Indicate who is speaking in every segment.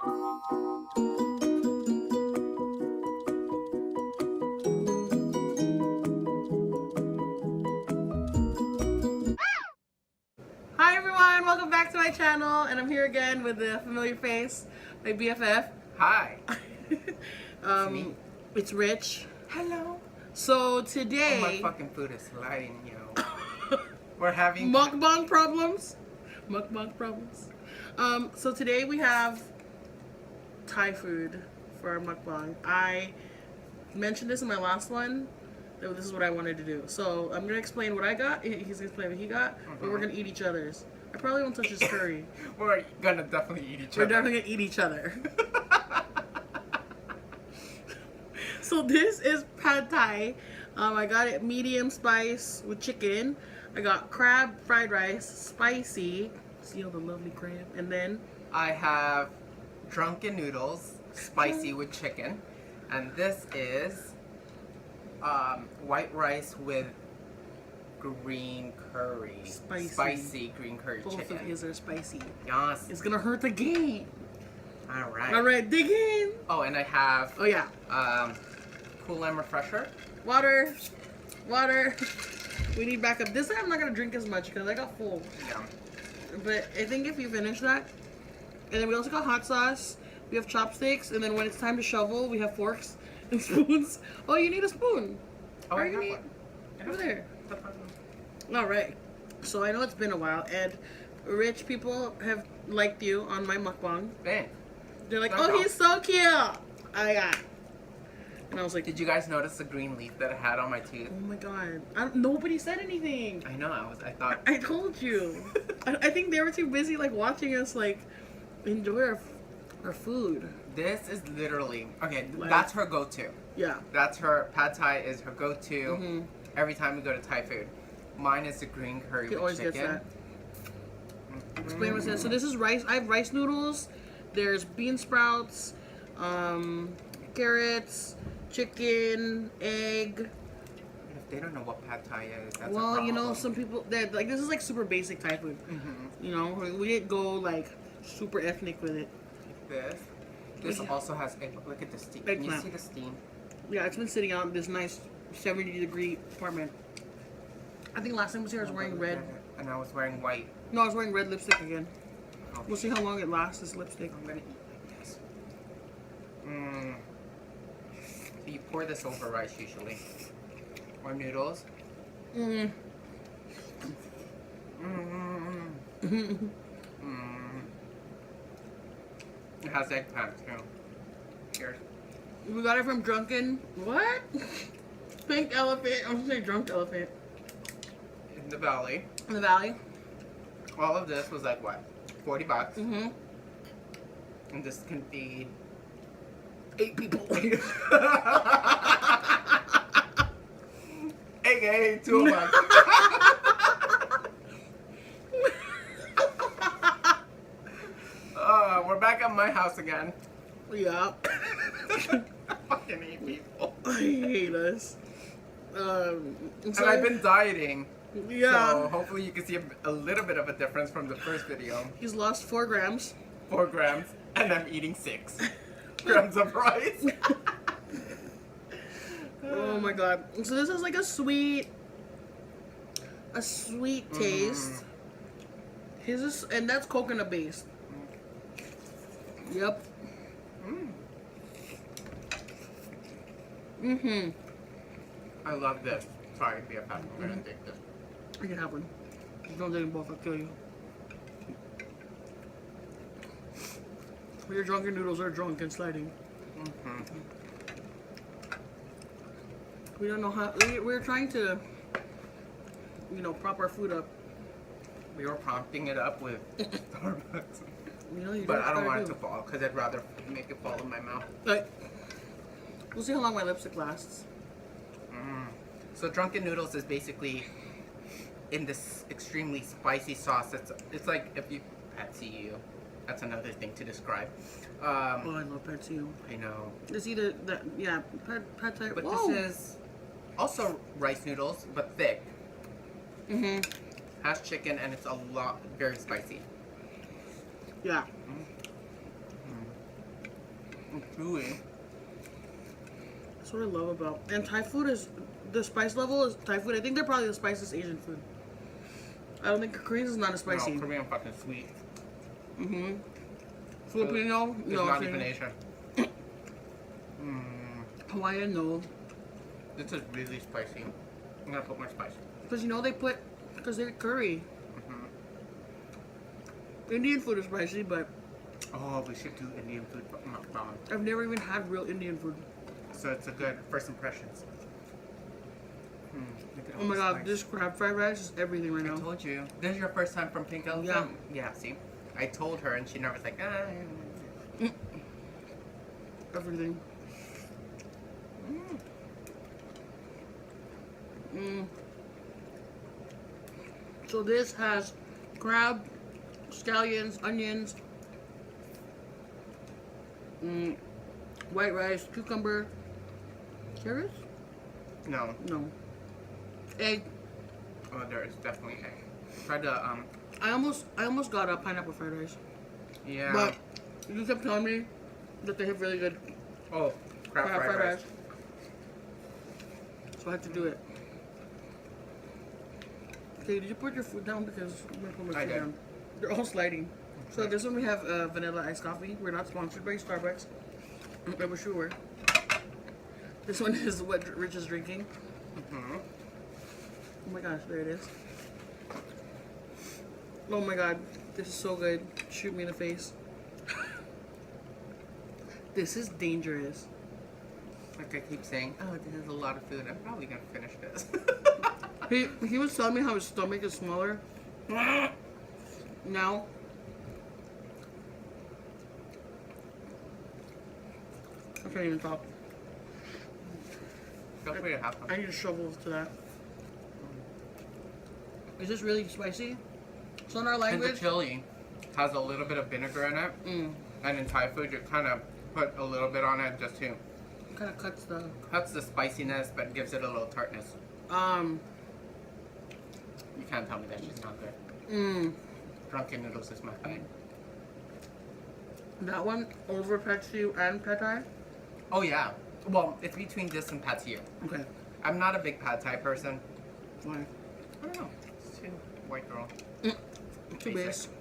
Speaker 1: Hi everyone, welcome back to my channel, and I'm here again with the familiar face, my BFF.
Speaker 2: Hi.
Speaker 1: It's Rich.
Speaker 2: Hello.
Speaker 1: So today,
Speaker 2: Oh, my fucking food is sliding, yo. We're having
Speaker 1: mukbang problems. Mukbang problems. So today we have Thai food for our mukbang. I mentioned this in my last one. That this is what I wanted to do. So I'm gonna explain what I got. He's gonna explain what he got, but we're gonna eat each other's. I probably won't touch his curry.
Speaker 2: We're gonna definitely eat each other.
Speaker 1: We're definitely gonna eat each other. So this is pad thai. I got it medium spice with chicken. I got crab fried rice, spicy. See all the lovely crab. And then
Speaker 2: I have drunken noodles, spicy with chicken, and this is white rice with green curry. Spicy green curry
Speaker 1: both
Speaker 2: chicken.
Speaker 1: of his are spicy.
Speaker 2: Yes.
Speaker 1: It's gonna hurt the game.
Speaker 2: Alright.
Speaker 1: Alright, dig in.
Speaker 2: Oh, and I have
Speaker 1: Oh yeah.
Speaker 2: Cool Lime Refresher.
Speaker 1: Water. We need backup. This time I'm not gonna drink as much because I got full.
Speaker 2: Yeah.
Speaker 1: But I think if you finish that, and then we also got hot sauce. We have chopsticks, and then when it's time to shovel, we have forks and spoons. Oh, you need a spoon.
Speaker 2: Oh, I
Speaker 1: you
Speaker 2: have
Speaker 1: need
Speaker 2: one.
Speaker 1: over there. All right. So I know it's been a while, and rich people have liked you on my mukbang.
Speaker 2: Thanks.
Speaker 1: They're like, "Oh, he's so cute." And I was like,
Speaker 2: Did you guys notice the green leaf that I had on my tooth?
Speaker 1: "Oh my god!" Nobody said anything.
Speaker 2: I know. I thought.
Speaker 1: I told you. I think they were too busy like watching us like enjoy our food.
Speaker 2: This is literally okay.
Speaker 1: Like,
Speaker 2: that's her go-to.
Speaker 1: Yeah.
Speaker 2: That's her pad thai is her go-to
Speaker 1: Mm-hmm.
Speaker 2: every time we go to Thai food. Mine is the green curry
Speaker 1: He
Speaker 2: with
Speaker 1: always
Speaker 2: chicken.
Speaker 1: gets that. Explain what's this. So this is rice. I have rice noodles. There's bean sprouts, carrots, chicken, egg.
Speaker 2: If they don't know what pad thai is, that's a
Speaker 1: Well,
Speaker 2: problem.
Speaker 1: you know, some people that like this is like super basic Thai food.
Speaker 2: Mm-hmm.
Speaker 1: You know, we didn't go like super ethnic with it.
Speaker 2: This also has egg. Look at the steam. Can you
Speaker 1: Eggplant.
Speaker 2: see the steam?
Speaker 1: Yeah, it's been sitting out in this nice 70-degree apartment. I think last time I was here, I was wearing red.
Speaker 2: And I was wearing white.
Speaker 1: No, I was wearing red lipstick again.
Speaker 2: Oh,
Speaker 1: We'll see how long it lasts, this lipstick.
Speaker 2: I'm gonna eat like this. So you pour this over rice usually. Or noodles.
Speaker 1: Mm.
Speaker 2: It has eggplant too. Cheers.
Speaker 1: We got it from Drunken. What? Pink elephant. I'm gonna say drunk elephant.
Speaker 2: In the valley.
Speaker 1: In the valley.
Speaker 2: All of this was like what? 40 bucks.
Speaker 1: Mm-hmm.
Speaker 2: And this can feed
Speaker 1: 8 people.
Speaker 2: AKA 2 of us. We're back at my house again.
Speaker 1: Yeah.
Speaker 2: I fucking hate people.
Speaker 1: I hate us.
Speaker 2: And I've been dieting.
Speaker 1: Yeah.
Speaker 2: So hopefully you can see a little bit of a difference from the first video.
Speaker 1: He's lost 4 grams.
Speaker 2: 4 grams. And I'm eating 6 grams of rice.
Speaker 1: Oh my god. So this is like a sweet taste. His is, and that's coconut based. Yep. Mm-hmm.
Speaker 2: I love this. Sorry, BFF. I'm gonna take this.
Speaker 1: You can have one. If you don't take them both, I'll kill you. Your drunken noodles are drunk and sliding. We don't know how. We're trying to, you know, prop our food up.
Speaker 2: We were prompting it up with Starbucks.
Speaker 1: You know, you
Speaker 2: But I don't want it to fall because I'd rather make it fall in my mouth.
Speaker 1: Like, we'll see how long my lipstick lasts.
Speaker 2: So drunken noodles is basically in this extremely spicy sauce. It's like if you patsy. That's another thing to describe.
Speaker 1: Oh, I love pad see ew.
Speaker 2: I know.
Speaker 1: It's either that, yeah, pad thai.
Speaker 2: But
Speaker 1: Whoa.
Speaker 2: this is also rice noodles, but thick. Has chicken and it's very spicy.
Speaker 1: Yeah.
Speaker 2: chewy.
Speaker 1: That's what I love about. And Thai food is the spice level is Thai food. I think they're probably the spiciest Asian food. I don't think Korean is not as spicy.
Speaker 2: No, Korean fucking sweet.
Speaker 1: Mm-hmm. Filipino,
Speaker 2: It's
Speaker 1: no.
Speaker 2: not even Asian.
Speaker 1: Hawaiian, no.
Speaker 2: This is really spicy. I'm gonna put more spice.
Speaker 1: Because because they're curry.
Speaker 2: Mm-hmm.
Speaker 1: Indian food is spicy, but
Speaker 2: Oh, we should do Indian food mukbang.
Speaker 1: I've never even had real Indian food.
Speaker 2: So it's a good first impressions. Look at all
Speaker 1: Oh my
Speaker 2: the
Speaker 1: god,
Speaker 2: spice.
Speaker 1: this crab fried rice is everything right
Speaker 2: I
Speaker 1: now.
Speaker 2: told you. This is your first time from Pink Elephant?
Speaker 1: Yeah.
Speaker 2: Yeah, see? I told her and she never was like,
Speaker 1: Everything. So this has crab, scallions, onions, white rice, cucumber, carrots?
Speaker 2: No.
Speaker 1: No. Egg.
Speaker 2: Oh, there is definitely egg. Try the,
Speaker 1: I almost got a pineapple fried rice.
Speaker 2: yeah.
Speaker 1: But you kept telling me that they have really good
Speaker 2: Oh, crab fried rice.
Speaker 1: So I had to do it. Okay, did you put your food down? Because I'm gonna put my
Speaker 2: I
Speaker 1: food
Speaker 2: did.
Speaker 1: down. They're all sliding. So this one we have vanilla iced coffee. We're not sponsored by Starbucks. I wish we were. This one is what Rich is drinking.
Speaker 2: Mm-hmm.
Speaker 1: Oh my gosh, there it is. Oh my god, this is so good. Shoot me in the face. This is dangerous.
Speaker 2: Like I keep saying, oh, this is a lot of food. I'm probably gonna finish this.
Speaker 1: He was telling me how his stomach is smaller. Now. I can't even talk.
Speaker 2: Feel free to have
Speaker 1: I
Speaker 2: them.
Speaker 1: need a shovel to that. Is this really spicy? So in our
Speaker 2: And the
Speaker 1: language,
Speaker 2: chili has a little bit of vinegar in it. And in Thai food, you kind of put a little bit on it just to
Speaker 1: kind of cuts the.
Speaker 2: cuts the spiciness, but gives it a little tartness. You can't tell me that she's not good. Drunken noodles is my thing.
Speaker 1: That one over pad see ew and pad thai.
Speaker 2: Oh yeah. Well, it's between this and pad see ew.
Speaker 1: Okay.
Speaker 2: I'm not a big pad thai person.
Speaker 1: Why?
Speaker 2: I don't know. It's too white girl.
Speaker 1: Too
Speaker 2: Basic.
Speaker 1: basic.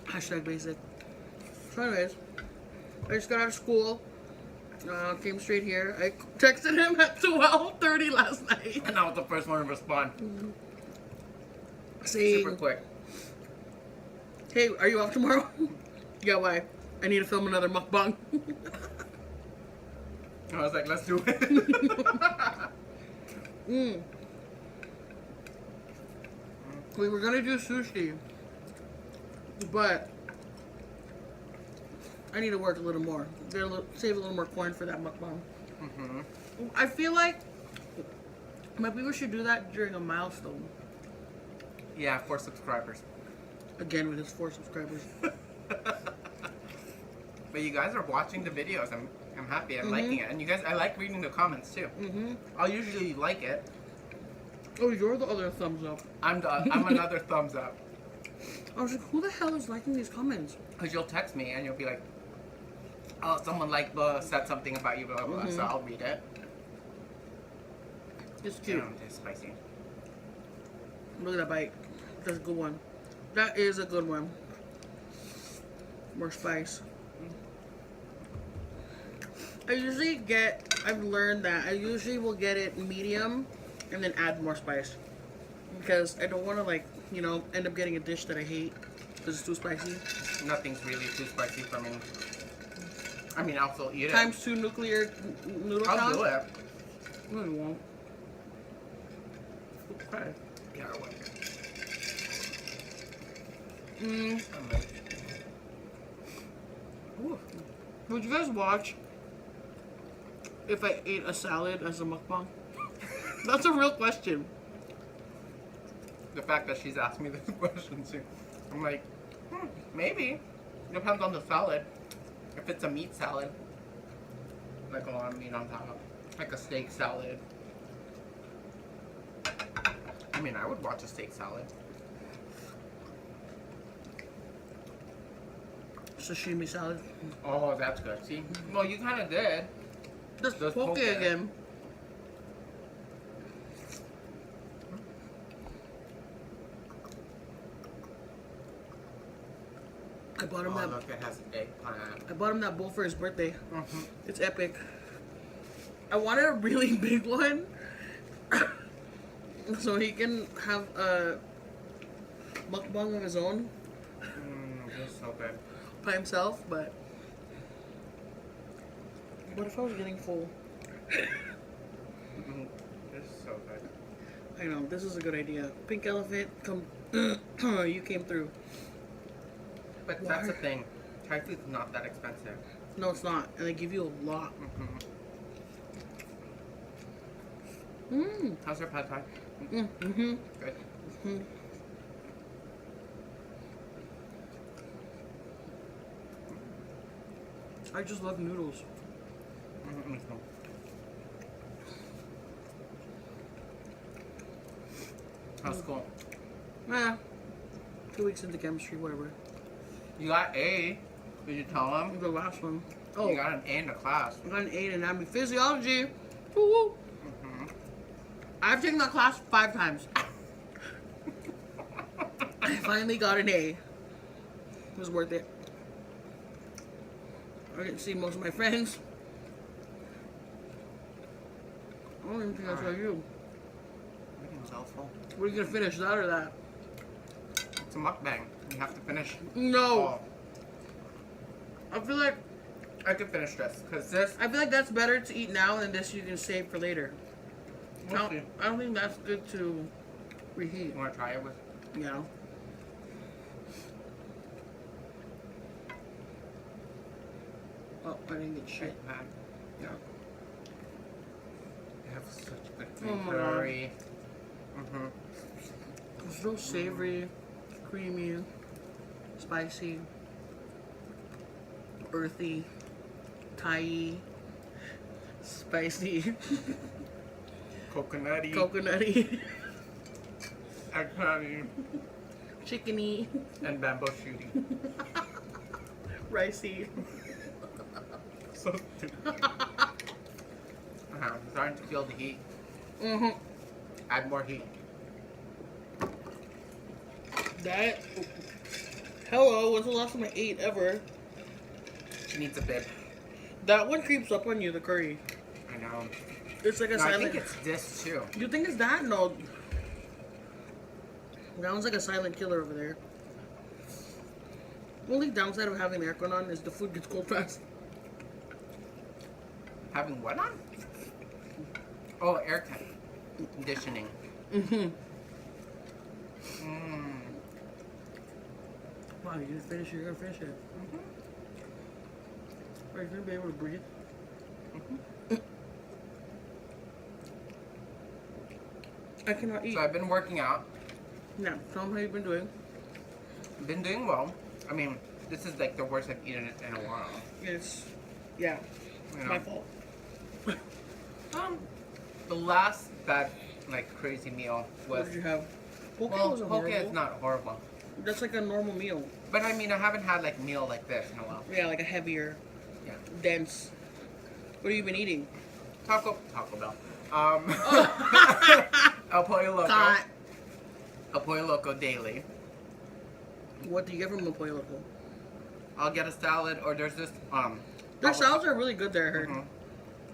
Speaker 1: Hashtag basic. So anyways, I just got out of school. Came straight here. I texted him at 12:30 last night.
Speaker 2: And I was the first one to respond.
Speaker 1: Saying,
Speaker 2: Super quick.
Speaker 1: hey, are you off tomorrow? Yeah, why? I need to film another mukbang.
Speaker 2: I was like, let's do it.
Speaker 1: We were gonna do sushi, but I need to work a little more. Save a little more coin for that mukbang. I feel like my people should do that during a milestone.
Speaker 2: Yeah, 4 subscribers.
Speaker 1: Again with his 4 subscribers.
Speaker 2: But you guys are watching the videos. I'm happy. I'm liking it. And you guys, I like reading the comments too. I'll usually like it.
Speaker 1: Oh, you're the other thumbs up.
Speaker 2: I'm another thumbs up.
Speaker 1: I was like, who the hell is liking these comments?
Speaker 2: Because you'll text me and you'll be like, oh, someone said something about you, blah, blah, blah. So I'll read it.
Speaker 1: It's cute.
Speaker 2: Damn, it's spicy.
Speaker 1: Look at that bite. That's a good one. That is a good one. More spice. I've learned that I usually will get it medium and then add more spice. Because I don't want to end up getting a dish that I hate because it's too spicy.
Speaker 2: Nothing's really too spicy for me. I mean, I'll still eat it.
Speaker 1: Times 2 nuclear noodle
Speaker 2: I'll
Speaker 1: count.
Speaker 2: do it.
Speaker 1: No, you won't. Okay.
Speaker 2: Yeah, I will.
Speaker 1: Ooh. Would you guys watch if I ate a salad as a mukbang? That's a real question.
Speaker 2: The fact that she's asked me this question too. I'm like, maybe. Depends on the salad. If it's a meat salad, like a lot of meat on top, like a steak salad. I mean, I would watch a steak salad.
Speaker 1: sashimi salad.
Speaker 2: Oh, that's good. See? Well, you kind of did.
Speaker 1: Just
Speaker 2: Just
Speaker 1: poke
Speaker 2: poke
Speaker 1: it
Speaker 2: it.
Speaker 1: again. I bought him
Speaker 2: Oh,
Speaker 1: that.
Speaker 2: look, it has eggplant.
Speaker 1: I bought him that bowl for his birthday.
Speaker 2: Mm-hmm.
Speaker 1: It's epic. I wanted a really big one, so he can have a mukbang of his own
Speaker 2: This is so good.
Speaker 1: by himself. But what if I was getting full?
Speaker 2: This is so good.
Speaker 1: I know this is a good idea. Pink elephant, come. You came through.
Speaker 2: But
Speaker 1: Why?
Speaker 2: that's the thing. Thai food's not that expensive.
Speaker 1: No, it's not, and they give you a lot.
Speaker 2: How's your pad thai?
Speaker 1: Mm-hmm.
Speaker 2: Good.
Speaker 1: Mm-hmm. I just love noodles.
Speaker 2: Me too. How's school?
Speaker 1: Nah. 2 weeks into chemistry, whatever.
Speaker 2: You got A. Did you tell him?
Speaker 1: The last one. Oh,
Speaker 2: You got an A in the class.
Speaker 1: I got an 8 in anatomy physiology. Woo-woo. I've taken that class 5 times. I finally got an A. It was worth it. I didn't see most of my friends. I don't even think I saw you.
Speaker 2: Everything's awful.
Speaker 1: What are you gonna finish, that or that?
Speaker 2: It's a mukbang. You have to finish.
Speaker 1: No.
Speaker 2: Oh,
Speaker 1: I feel like
Speaker 2: I could finish this because this.
Speaker 1: that's better to eat now than this you can save for later.
Speaker 2: We'll see.
Speaker 1: I don't think that's good to reheat.
Speaker 2: You want to try it with?
Speaker 1: You know. Oh, I didn't get shit.
Speaker 2: Yeah. They have such good
Speaker 1: Oh
Speaker 2: green
Speaker 1: my
Speaker 2: curry.
Speaker 1: It's so savory, creamy, spicy, earthy, Thai, spicy,
Speaker 2: Coconutty.
Speaker 1: coconutty,
Speaker 2: Eggplant
Speaker 1: chickeny,
Speaker 2: and bamboo shooting.
Speaker 1: ricey.
Speaker 2: So stupid. I'm starting to feel the heat.
Speaker 1: Mm-hmm.
Speaker 2: Add more heat.
Speaker 1: That. Hello, when's the last time I ate ever?
Speaker 2: She needs a bib.
Speaker 1: That one creeps up on you, the curry.
Speaker 2: I know.
Speaker 1: It's like a
Speaker 2: No, I
Speaker 1: silent.
Speaker 2: think it's this too.
Speaker 1: You think it's that? No. That one's like a silent killer over there. Only downside of having the aircon on is the food gets cold fast.
Speaker 2: Having what on? Oh, air conditioning.
Speaker 1: Mm-hmm.
Speaker 2: Mm.
Speaker 1: Wow, you're gonna finish it, you're gonna finish it. Are you gonna be able to breathe? I cannot eat.
Speaker 2: So I've been working out.
Speaker 1: No, tell them how you've been doing.
Speaker 2: Been doing well. I mean, this is like the worst I've eaten in a while.
Speaker 1: It's, yeah,
Speaker 2: You
Speaker 1: it's
Speaker 2: know?
Speaker 1: my fault.
Speaker 2: The last bad, like crazy meal
Speaker 1: What
Speaker 2: was.
Speaker 1: did you have? Poke
Speaker 2: Well,
Speaker 1: wasn't
Speaker 2: poke
Speaker 1: horrible.
Speaker 2: is not horrible,
Speaker 1: That's like a normal meal.
Speaker 2: but I mean, I haven't had like meal like this in a while.
Speaker 1: Yeah, like a heavier,
Speaker 2: Yeah.
Speaker 1: dense. What have you been eating?
Speaker 2: Taco Bell. El Pollo Loco.
Speaker 1: God.
Speaker 2: El Pollo Loco daily.
Speaker 1: What do you get from the Pollo Loco?
Speaker 2: I'll get a salad, or there's this
Speaker 1: Their salads are really good there, I heard.
Speaker 2: Mhm.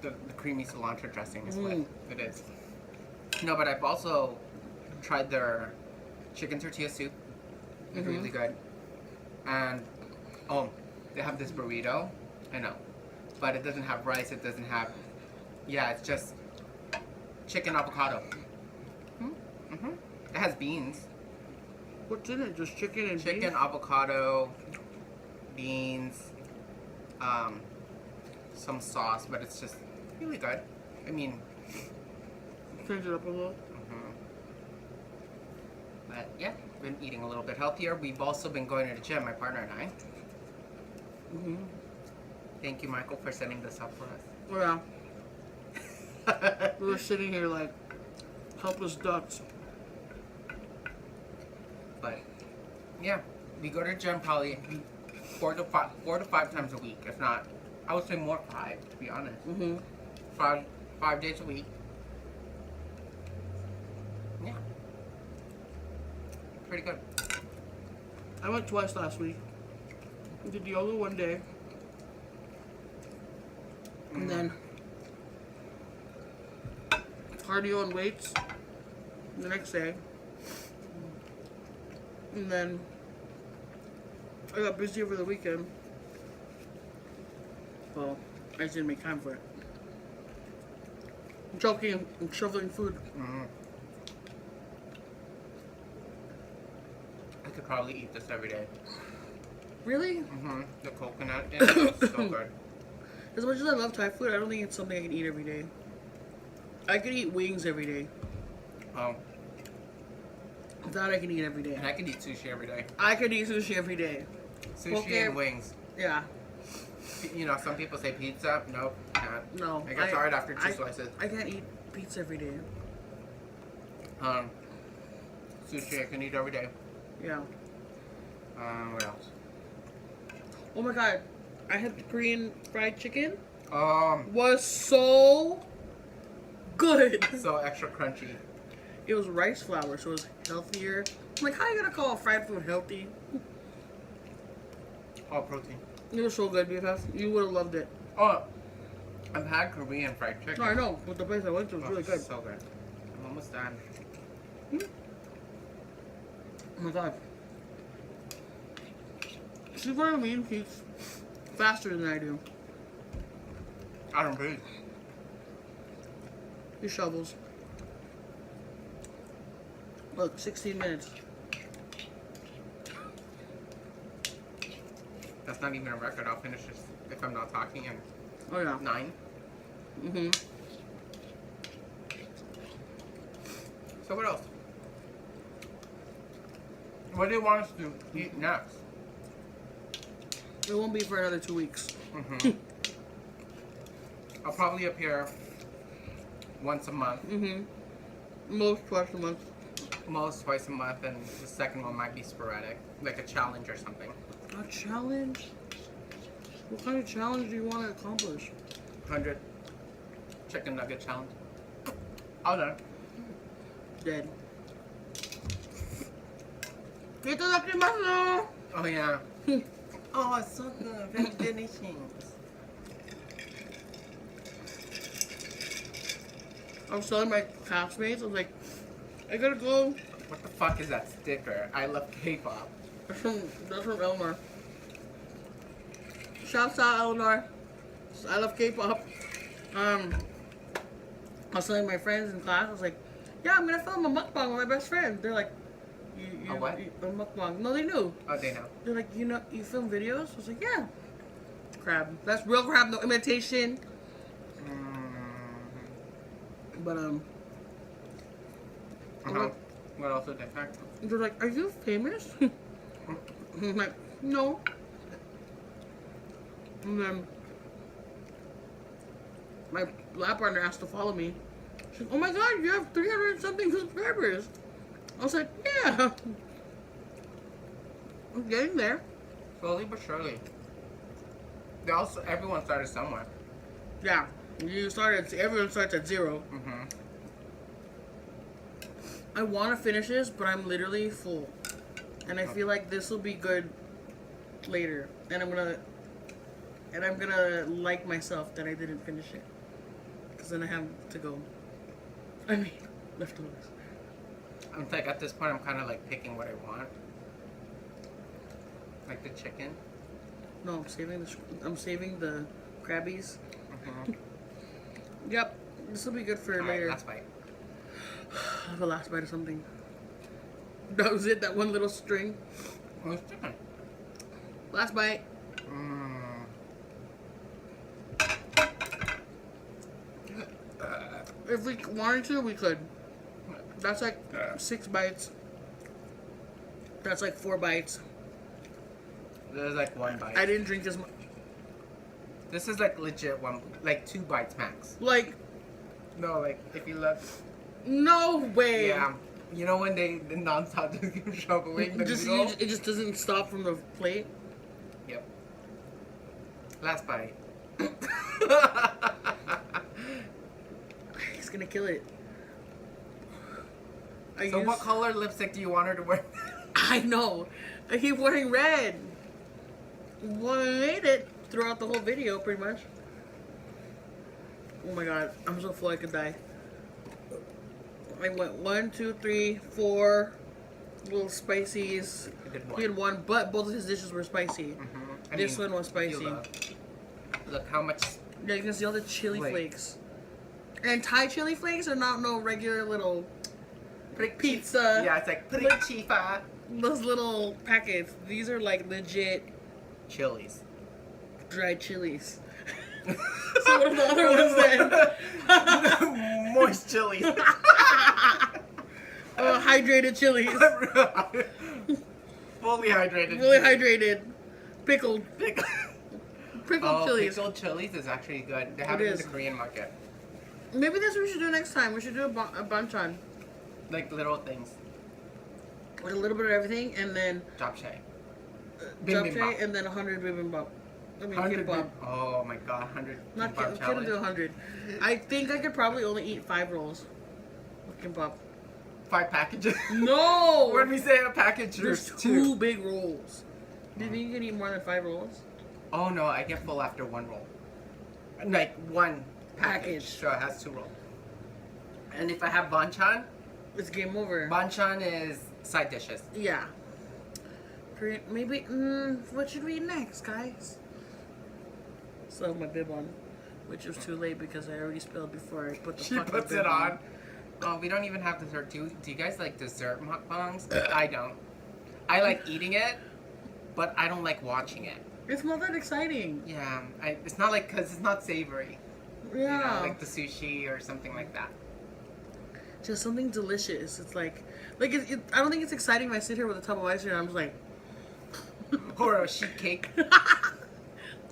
Speaker 2: The creamy cilantro dressing is
Speaker 1: Mm.
Speaker 2: what it is. No, but I've also tried their chicken tortilla soup. It's
Speaker 1: Mhm.
Speaker 2: really good. And they have this burrito. I know, but it doesn't have rice. It doesn't have. Yeah, it's just chicken avocado. It has beans.
Speaker 1: What's in it? Just chicken and
Speaker 2: Chicken,
Speaker 1: beef?
Speaker 2: avocado, beans, some sauce, but it's just really good. I mean,
Speaker 1: Change it up a little.
Speaker 2: but yeah, been eating a little bit healthier. We've also been going to the gym, my partner and I.
Speaker 1: Mm-hmm.
Speaker 2: Thank you, Michael, for setting this up for us.
Speaker 1: Oh, yeah. We were sitting here like helpless ducks.
Speaker 2: But yeah, we go to the gym probably 4 to 5 times a week, if not, I would say more 5, to be honest.
Speaker 1: Mm-hmm.
Speaker 2: 5 days a week. Yeah. Pretty good.
Speaker 1: I went twice last week. Did yoga one day. And then cardio and weights the next day. And then I got busy over the weekend. Well, I just didn't make time for it. I'm joking and shoveling food.
Speaker 2: I could probably eat this every day.
Speaker 1: Really?
Speaker 2: The coconut is so good.
Speaker 1: As much as I love Thai food, I don't think it's something I can eat every day. I could eat wings every day.
Speaker 2: Oh,
Speaker 1: That I can eat every day.
Speaker 2: and I could eat sushi every day.
Speaker 1: I could eat sushi every day.
Speaker 2: Sushi
Speaker 1: Okay.
Speaker 2: and wings.
Speaker 1: Yeah.
Speaker 2: You know, some people say pizza. Nope, can't.
Speaker 1: No.
Speaker 2: It gets hard after 2 slices.
Speaker 1: I can't eat pizza every day.
Speaker 2: Sushi I can eat every day.
Speaker 1: Yeah.
Speaker 2: What else?
Speaker 1: Oh my god. I had Korean fried chicken.
Speaker 2: Um,
Speaker 1: Was so good.
Speaker 2: so extra crunchy.
Speaker 1: It was rice flour, so it was healthier. I'm like, how are you gonna call fried food healthy?
Speaker 2: All protein.
Speaker 1: It was so good, BFF. You would have loved it.
Speaker 2: Oh, I've had Korean fried chicken.
Speaker 1: No, I know, but the place I went to was
Speaker 2: Oh,
Speaker 1: really good.
Speaker 2: So good. I'm almost done.
Speaker 1: Oh my god. She's what I mean. He's faster than I do.
Speaker 2: I don't breathe.
Speaker 1: He shovels. Look, 16 minutes.
Speaker 2: That's not even a record. I'll finish this if I'm not talking in
Speaker 1: Oh yeah.
Speaker 2: 9.
Speaker 1: Mm-hmm.
Speaker 2: So what else? What do you want us to eat next?
Speaker 1: It won't be for another 2 weeks.
Speaker 2: I'll probably appear once a month,
Speaker 1: Most twice a month.
Speaker 2: most twice a month, and the second one might be sporadic, like a challenge or something.
Speaker 1: A challenge? What kind of challenge do you want to accomplish?
Speaker 2: 100 chicken nugget challenge. All done.
Speaker 1: Dead. Itadakimasu!
Speaker 2: Oh yeah. Oh, it's so good. Very delicious.
Speaker 1: I was telling my classmates, I was like, I gotta go.
Speaker 2: What the fuck is that sticker? I love K-pop.
Speaker 1: That's from Eleanor. Shouts out Eleanor. I love K-pop. I was telling my friends in class, I was like, yeah, I'm gonna film a mukbang with my best friend. They're like,
Speaker 2: A what?
Speaker 1: A mukbang. No, they knew.
Speaker 2: Oh, they know.
Speaker 1: They're like, you know, you film videos? I was like, yeah. Crab. That's real crab, no imitation. But
Speaker 2: What else did they pack?
Speaker 1: they're like, are you famous? I'm like, no. And then my lab partner asked to follow me. She's like, oh my god, you have 300 and something subscribers. I was like, yeah. I'm getting there.
Speaker 2: Slowly but surely. They also, everyone started somewhere.
Speaker 1: Yeah. Everyone starts at 0. I want to finish this, but I'm literally full. And I feel like this will be good later. And I'm gonna like myself that I didn't finish it. Because then I have to go. I mean, leftovers.
Speaker 2: I'm like, at this point, I'm kind of like picking what I want. Like the chicken.
Speaker 1: No, I'm saving the crabbies. Yep, this will be good for later.
Speaker 2: Last bite.
Speaker 1: I have a last bite of something. That was it, that one little string.
Speaker 2: Oh, it's chicken.
Speaker 1: Last bite. If we wanted to, we could. That's like 6 bites. That's like 4 bites.
Speaker 2: There's like 1 bite.
Speaker 1: I didn't drink as much.
Speaker 2: This is like legit like 2 bites max.
Speaker 1: Like,
Speaker 2: No, like if you look.
Speaker 1: no way.
Speaker 2: Yeah. You know when the non-stop just keep shoveling the noodle?
Speaker 1: It just doesn't stop from the plate.
Speaker 2: Yep. Last bite.
Speaker 1: He's gonna kill it.
Speaker 2: So what color lipstick do you want her to wear?
Speaker 1: I know. I keep wearing red. Well, I made it throughout the whole video, pretty much. Oh my god, I'm so full I could die. I went 1, 2, 3, 4 little spices. He had one, but both of his dishes were spicy. This one was spicy.
Speaker 2: Look how much.
Speaker 1: Yeah, you can see all the chili flakes. And Thai chili flakes are not no regular little pizza.
Speaker 2: Yeah, it's like chifa.
Speaker 1: Those little packets. These are like legit
Speaker 2: Chilies.
Speaker 1: dried chilies. So what are the other ones then?
Speaker 2: Moist chilies.
Speaker 1: Hydrated chilies.
Speaker 2: Fully hydrated.
Speaker 1: Really hydrated. Pickled. Pickled chilies.
Speaker 2: Pickled chilies is actually good. They have it in the Korean market.
Speaker 1: Maybe that's what we should do next time. We should do a banchan.
Speaker 2: Like little things.
Speaker 1: With a little bit of everything, and then
Speaker 2: Japchae.
Speaker 1: japchae, and then 100 bibimbap. I mean,
Speaker 2: 100
Speaker 1: kimbap.
Speaker 2: Oh my god, 100
Speaker 1: Not
Speaker 2: kimbap
Speaker 1: kidding, couldn't do 100. I think I could probably only eat 5 rolls of kimbap.
Speaker 2: 5 packages?
Speaker 1: No!
Speaker 2: When we say a package,
Speaker 1: There's 2 big rolls. Do you think you can eat more than 5 rolls?
Speaker 2: Oh no, I get full after 1 roll. Like 1 package. So it has 2 rolls. And if I have banchan,
Speaker 1: it's game over.
Speaker 2: Banchan is side dishes.
Speaker 1: Yeah. Maybe, what should we eat next, guys? Still have my bib on, which was too late because I already spilled before I put the
Speaker 2: She
Speaker 1: fucking
Speaker 2: puts
Speaker 1: bib
Speaker 2: it on. Oh, we don't even have dessert. Do you guys like dessert mukbangs? I don't. I like eating it, but I don't like watching it.
Speaker 1: It's not that exciting.
Speaker 2: Yeah, it's not like, because it's not savory.
Speaker 1: Yeah.
Speaker 2: You know, like the sushi or something like that.
Speaker 1: Just something delicious. It's like I don't think it's exciting if I sit here with a tub of ice cream and I'm just like...
Speaker 2: Or a sheet cake.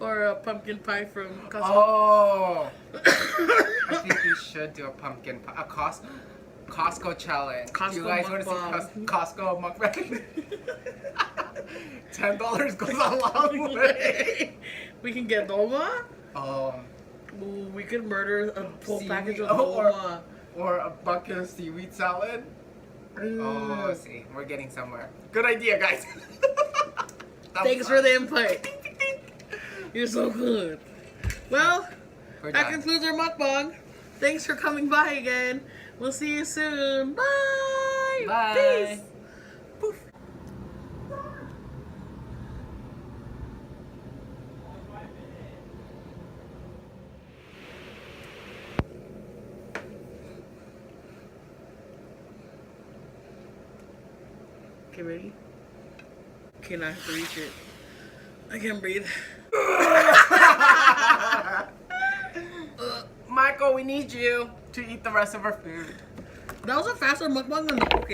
Speaker 1: Or a pumpkin pie from Costco.
Speaker 2: Oh! I think we should do a pumpkin pie. A Costco challenge.
Speaker 1: Costco
Speaker 2: you guys want to see Costco mukbang? $10 goes a long way.
Speaker 1: We can get doma.
Speaker 2: Ooh,
Speaker 1: we could murder a full package of
Speaker 2: or,
Speaker 1: doma.
Speaker 2: Or a bucket of seaweed salad. Oh, see, we're getting somewhere. Good idea, guys.
Speaker 1: Thanks for the input. You're so good. Well, that concludes our mukbang. Thanks for coming by again. We'll see you soon. Bye.
Speaker 2: Bye.
Speaker 1: Peace. Poof. Okay, ready? Okay, now I have to reach it. I can't breathe.
Speaker 2: Michael, we need you to eat the rest of our food.
Speaker 1: That was a faster mukbang than the poke.